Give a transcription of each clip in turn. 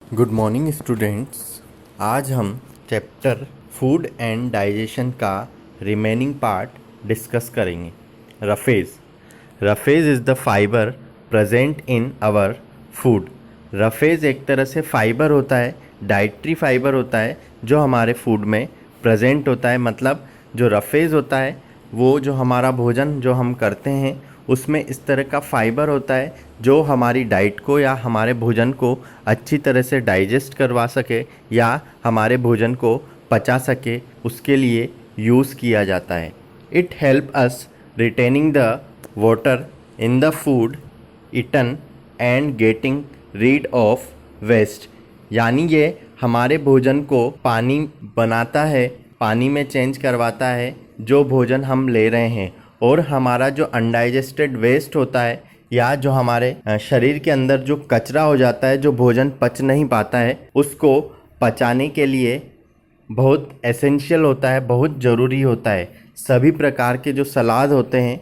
Good morning students. आज हम chapter food and digestion का रिमेनिंग पार्ट डिस्कस करेंगे। Roughage. Roughage is the fibre present in our food. Roughage एक तरह से फाइबर होता है, डाइट्री फाइबर होता है जो हमारे फूड में प्रेजेंट होता है। मतलब जो रफेज होता है वो जो हमारा भोजन जो हम करते हैं उसमें इस तरह का फाइबर होता है जो हमारी डाइट को या हमारे भोजन को अच्छी तरह से डाइजेस्ट करवा सके या हमारे भोजन को पचा सके, उसके लिए यूज़ किया जाता है। It help us retaining the water in the food eaten and getting rid of waste. यानी ये हमारे भोजन को पानी बनाता है, पानी में चेंज करवाता है जो भोजन हम ले रहे हैं, और हमारा जो अनडाइजेस्टेड वेस्ट होता है या जो हमारे शरीर के अंदर जो कचरा हो जाता है, जो भोजन पच नहीं पाता है, उसको पचाने के लिए बहुत एसेंशियल होता है, बहुत ज़रूरी होता है। सभी प्रकार के जो सलाद होते हैं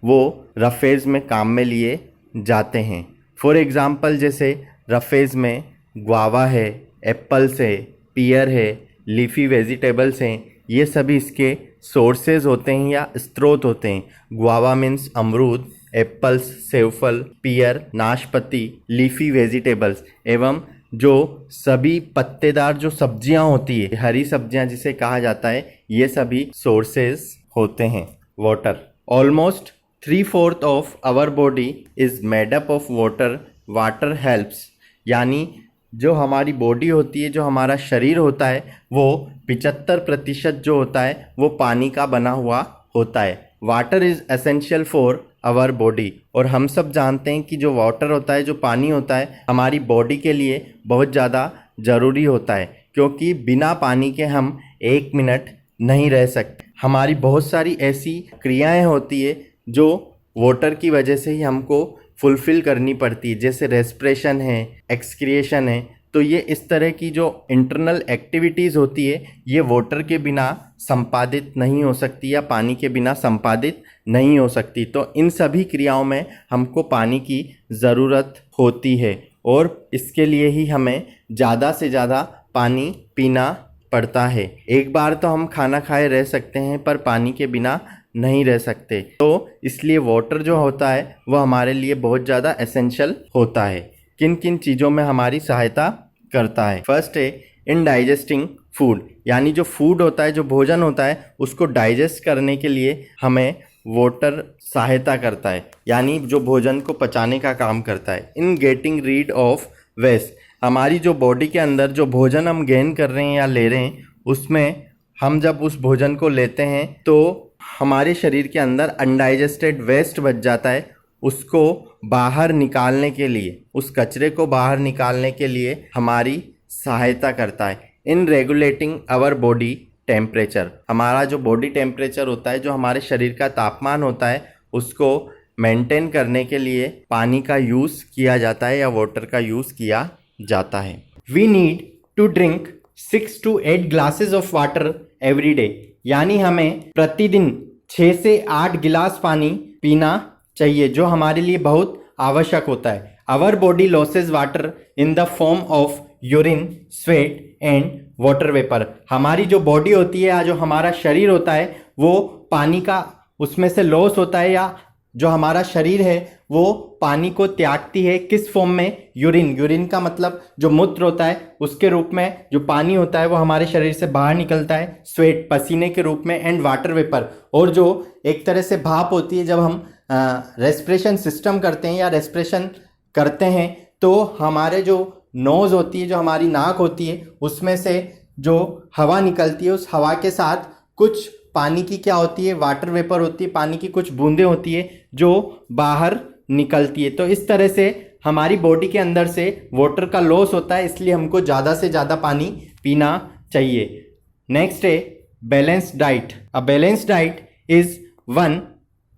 वो रफेज में काम में लिए जाते हैं। फॉर एग्ज़ाम्पल जैसे रफेज में गुआवा है, एप्पल्स है, पियर है, लीफी वेजिटेबल्स हैं, ये सभी इसके सोर्सेज होते हैं या स्रोत होते हैं। गुआवा मीन्स अमरूद, एप्पल्स सेवफल, पियर नाशपाती, लीफी वेजिटेबल्स एवं जो सभी पत्तेदार जो सब्जियां होती है, हरी सब्जियां जिसे कहा जाता है, ये सभी सोर्सेज होते हैं। Water. Almost 3/4 of our body is made up of water. Water helps, यानी जो हमारी बॉडी होती है, जो हमारा शरीर होता है, वो 75% जो होता है वो पानी का बना हुआ होता है। Water is essential for our body. और हम सब जानते हैं कि जो वाटर होता है, जो पानी होता है, हमारी बॉडी के लिए बहुत ज़्यादा ज़रूरी होता है, क्योंकि बिना पानी के हम 1 मिनट नहीं रह सकते। हमारी बहुत सारी ऐसी क्रियाएं होती है जो वाटर की वजह से ही हमको फुलफ़िल करनी पड़ती है, जैसे रेस्पिरेशन है, एक्सक्रिएशन है। तो ये इस तरह की जो इंटरनल एक्टिविटीज़ होती है, ये वाटर के बिना संपादित नहीं हो सकती या पानी के बिना संपादित नहीं हो सकती। तो इन सभी क्रियाओं में हमको पानी की ज़रूरत होती है, और इसके लिए ही हमें ज़्यादा से ज़्यादा पानी पीना पड़ता है। एक बार तो हम खाना खाए रह सकते हैं, पर पानी के बिना नहीं रह सकते। तो इसलिए वाटर जो होता है वह हमारे लिए बहुत ज़्यादा एसेंशियल होता है। किन किन चीज़ों में हमारी सहायता करता है? फर्स्ट है इन डाइजेस्टिंग फूड, यानी जो फूड होता है, जो भोजन होता है, उसको डाइजेस्ट करने के लिए हमें वाटर सहायता करता है, यानी जो भोजन को पचाने का काम करता है। In getting rid of waste, हमारी जो बॉडी के अंदर जो भोजन हम गेन कर रहे हैं या ले रहे हैं, उसमें हम जब उस भोजन को लेते हैं तो हमारे शरीर के अंदर अनडाइजेस्टेड वेस्ट बच जाता है। उसको बाहर निकालने के लिए, उस कचरे को बाहर निकालने के लिए हमारी सहायता करता है। In regulating our body temperature, हमारा जो बॉडी टेम्परेचर होता है, जो हमारे शरीर का तापमान होता है, उसको मेंटेन करने के लिए पानी का यूज़ किया जाता है या वाटर का यूज़ किया जाता है। We need to drink 6 to 8 glasses of water every day, यानी हमें प्रतिदिन 6 से 8 गिलास पानी पीना चाहिए, जो हमारे लिए बहुत आवश्यक होता है। Our body losses water in the form of urine, sweat and water vapour, हमारी जो बॉडी होती है या जो हमारा शरीर होता है वो पानी का उसमें से लॉस होता है, या जो हमारा शरीर है वो पानी को त्यागती है। किस फॉर्म में? यूरिन। यूरिन का मतलब जो मूत्र होता है, उसके रूप में जो पानी होता है वो हमारे शरीर से बाहर निकलता है, स्वेट पसीने के रूप में, एंड वाटर वेपर, और जो एक तरह से भाप होती है। जब हम रेस्पिरेशन सिस्टम करते हैं या रेस्पिरेशन करते हैं तो हमारे जो नोज़ होती है, जो हमारी नाक होती है, उसमें से जो हवा निकलती है, उस हवा के साथ कुछ पानी की क्या होती है, वाटर वेपर होती है, पानी की कुछ बूंदें होती है जो बाहर निकलती है। तो इस तरह से हमारी बॉडी के अंदर से वाटर का लॉस होता है, इसलिए हमको ज़्यादा से ज़्यादा पानी पीना चाहिए। नेक्स्ट है balanced diet. A balanced diet is one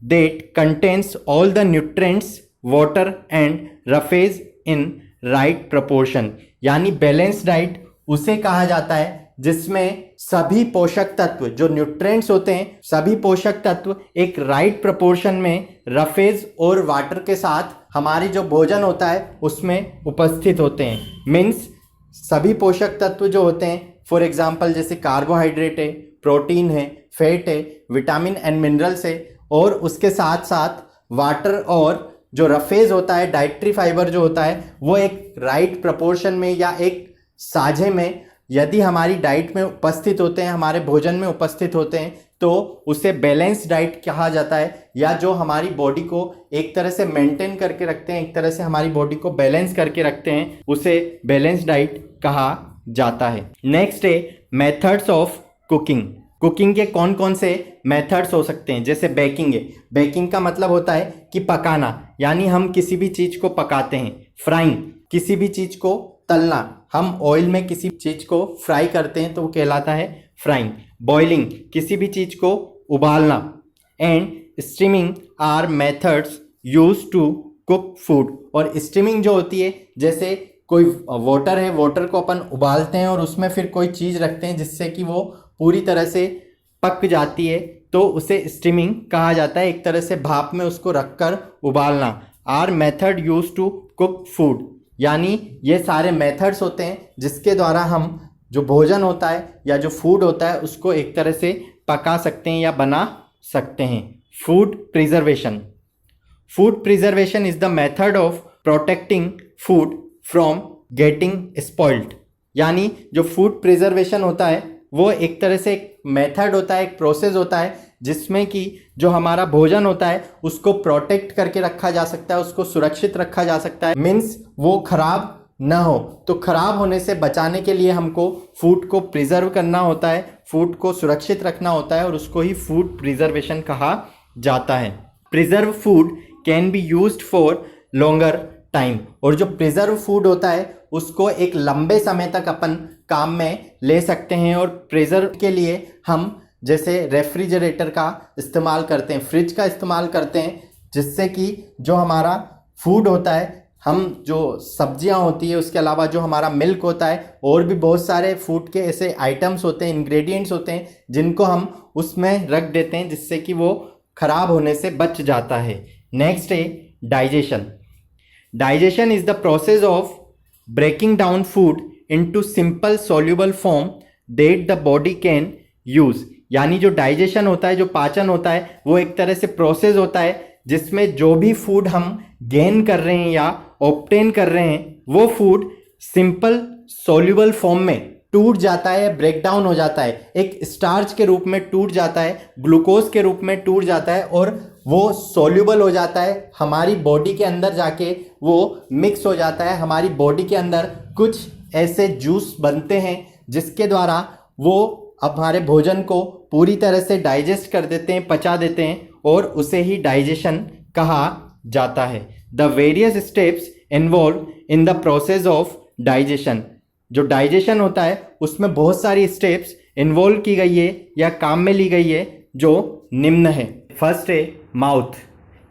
that contains all the nutrients, water and roughage in right proportion, यानी बैलेंस्ड डाइट उसे कहा जाता है जिसमें सभी पोषक तत्व, जो न्यूट्रिएंट्स होते हैं, सभी पोषक तत्व एक राइट प्रपोर्शन में रफेज और वाटर के साथ हमारी जो भोजन होता है उसमें उपस्थित होते हैं। मीन्स सभी पोषक तत्व जो होते हैं, फॉर एग्जांपल जैसे कार्बोहाइड्रेट है, प्रोटीन है, फैट है, विटामिन एंड मिनरल्स है, और उसके साथ साथ वाटर और जो रफेज होता है, डाइटरी फाइबर जो होता है, वो एक राइट प्रपोर्शन में या एक साझे में यदि हमारी डाइट में उपस्थित होते हैं, हमारे भोजन में उपस्थित होते हैं, तो उसे बैलेंस डाइट कहा जाता है, या जो हमारी बॉडी को एक तरह से मेंटेन करके रखते हैं, एक तरह से हमारी बॉडी को बैलेंस करके रखते हैं, उसे बैलेंस डाइट कहा जाता है। नेक्स्ट है मेथड्स ऑफ कुकिंग। कुकिंग के कौन कौन से मेथड्स हो सकते हैं, जैसे बेकिंग है। बेकिंग का मतलब होता है कि पकाना, यानी हम किसी भी चीज़ को पकाते हैं। फ्राइंग, किसी भी चीज़ को तलना, हम ऑयल में किसी चीज़ को फ्राई करते हैं तो वो कहलाता है फ्राइंग। बॉइलिंग, किसी भी चीज़ को उबालना। And steaming are methods use to cook food. और स्टीमिंग जो होती है, जैसे कोई वाटर है, वाटर को अपन उबालते हैं और उसमें फिर कोई चीज़ रखते हैं जिससे कि वो पूरी तरह से पक जाती है, तो उसे स्टीमिंग कहा जाता है। एक तरह से भाप में उसको रखकर उबालना। Are method use to cook food, यानी ये सारे मेथड्स होते हैं जिसके द्वारा हम जो भोजन होता है या जो फूड होता है उसको एक तरह से पका सकते हैं या बना सकते हैं। Food preservation. Food preservation is the method of protecting food from getting spoiled. यानी जो फूड प्रिजर्वेशन होता है वो एक तरह से एक मेथड होता है, एक प्रोसेस होता है जिसमें कि जो हमारा भोजन होता है उसको प्रोटेक्ट करके रखा जा सकता है, उसको सुरक्षित रखा जा सकता है। मीन्स वो खराब ना हो, तो खराब होने से बचाने के लिए हमको फूड को प्रिजर्व करना होता है, फूड को सुरक्षित रखना होता है, और उसको ही फूड प्रिजर्वेशन कहा जाता है। Preserve food can be used for longer time. और जो प्रिजर्व फूड होता है उसको एक लंबे समय तक अपन काम में ले सकते हैं। और प्रिजर्व के लिए हम जैसे रेफ्रिजरेटर का इस्तेमाल करते हैं, फ्रिज का इस्तेमाल करते हैं, जिससे कि जो हमारा फूड होता है, हम जो सब्जियां होती है, उसके अलावा जो हमारा मिल्क होता है, और भी बहुत सारे फूड के ऐसे आइटम्स होते हैं, इंग्रेडिएंट्स होते हैं, जिनको हम उसमें रख देते हैं जिससे कि वो खराब होने से बच जाता है। नेक्स्ट है digestion. Digestion is the process of breaking down food into simple soluble form that the body can use. यानी जो डाइजेशन होता है, जो पाचन होता है, वो एक तरह से प्रोसेस होता है जिसमें जो भी फूड हम गेन कर रहे हैं या ऑब्टेन कर रहे हैं, वो फूड सिंपल सॉल्युबल फॉर्म में टूट जाता है, ब्रेक डाउन हो जाता है, एक स्टार्च के रूप में टूट जाता है, ग्लूकोज के रूप में टूट जाता है, और वो सॉल्युबल हो जाता है, हमारी बॉडी के अंदर जाके वो मिक्स हो जाता है। हमारी बॉडी के अंदर कुछ ऐसे जूस बनते हैं जिसके द्वारा वो हमारे भोजन को पूरी तरह से डाइजेस्ट कर देते हैं, पचा देते हैं, और उसे ही डाइजेशन कहा जाता है। The various steps involve in the process of digestion. जो डाइजेशन होता है उसमें बहुत सारी स्टेप्स इन्वॉल्व की गई है या काम में ली गई है, जो निम्न है। फर्स्ट है माउथ।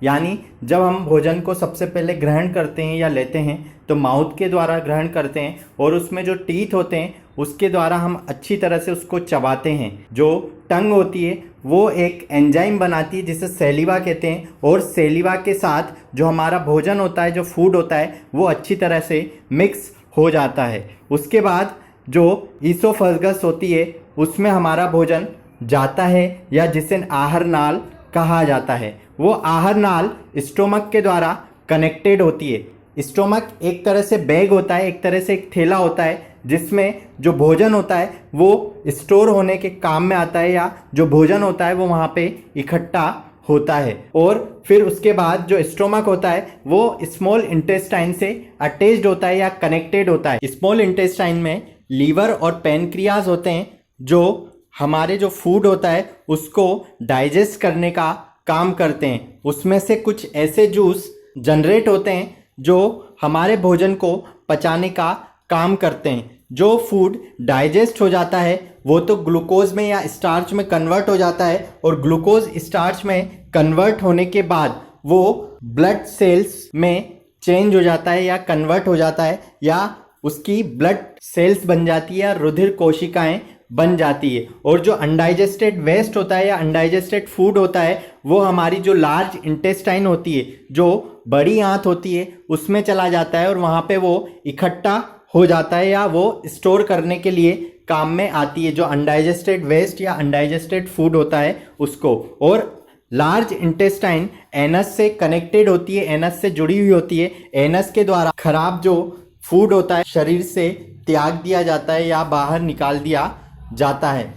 यानी जब हम भोजन को सबसे पहले ग्रहण करते हैं या लेते हैं तो माउथ के द्वारा ग्रहण करते हैं, और उसमें जो टीथ होते हैं उसके द्वारा हम अच्छी तरह से उसको चबाते हैं। जो टंग होती है वो एक एंजाइम बनाती है जिसे सेलिवा कहते हैं, और सेलिवा के साथ जो हमारा भोजन होता है, जो फूड होता है, वो अच्छी तरह से मिक्स हो जाता है। उसके बाद जो ईसोफेगस होती है उसमें हमारा भोजन जाता है, या जिसे आहार नाल कहा जाता है। वो आहार नाल स्टोमक के द्वारा कनेक्टेड होती है। स्टोमक एक तरह से बैग होता है, एक तरह से एक थैला होता है, जिसमें जो भोजन होता है वो स्टोर होने के काम में आता है, या जो भोजन होता है वो वहाँ पे इकट्ठा होता है। और फिर उसके बाद जो स्टोमक होता है वो स्मॉल इंटेस्टाइन से अटैच्ड होता है या कनेक्टेड होता है। स्मॉल इंटेस्टाइन में लीवर और पैनक्रियाज होते हैं, जो हमारे जो फूड होता है उसको डाइजेस्ट करने का काम करते हैं। उसमें से कुछ ऐसे जूस जनरेट होते हैं जो हमारे भोजन को पचाने का काम करते हैं। जो फूड डाइजेस्ट हो जाता है वो तो ग्लूकोज में या स्टार्च में कन्वर्ट हो जाता है, और ग्लूकोज स्टार्च में कन्वर्ट होने के बाद वो ब्लड सेल्स में चेंज हो जाता है या कन्वर्ट हो जाता है, या उसकी ब्लड सेल्स बन जाती है या रुधिर कोशिकाएं बन जाती है। और जो अनडाइजेस्टेड वेस्ट होता है या अनडाइजेस्टेड फूड होता है वो हमारी जो लार्ज इंटेस्टाइन होती है, जो बड़ी आंत होती है, उसमें चला जाता है, और वहाँ पे वो इकट्ठा हो जाता है या वो स्टोर करने के लिए काम में आती है, जो अनडाइजेस्टेड वेस्ट या अनडाइजेस्टेड फूड होता है उसको। और लार्ज इंटेस्टाइन एनस से कनेक्टेड होती है, एनस से जुड़ी हुई होती है। एनस के द्वारा खराब जो फूड होता है शरीर से त्याग दिया जाता है या बाहर निकाल दिया जाता है।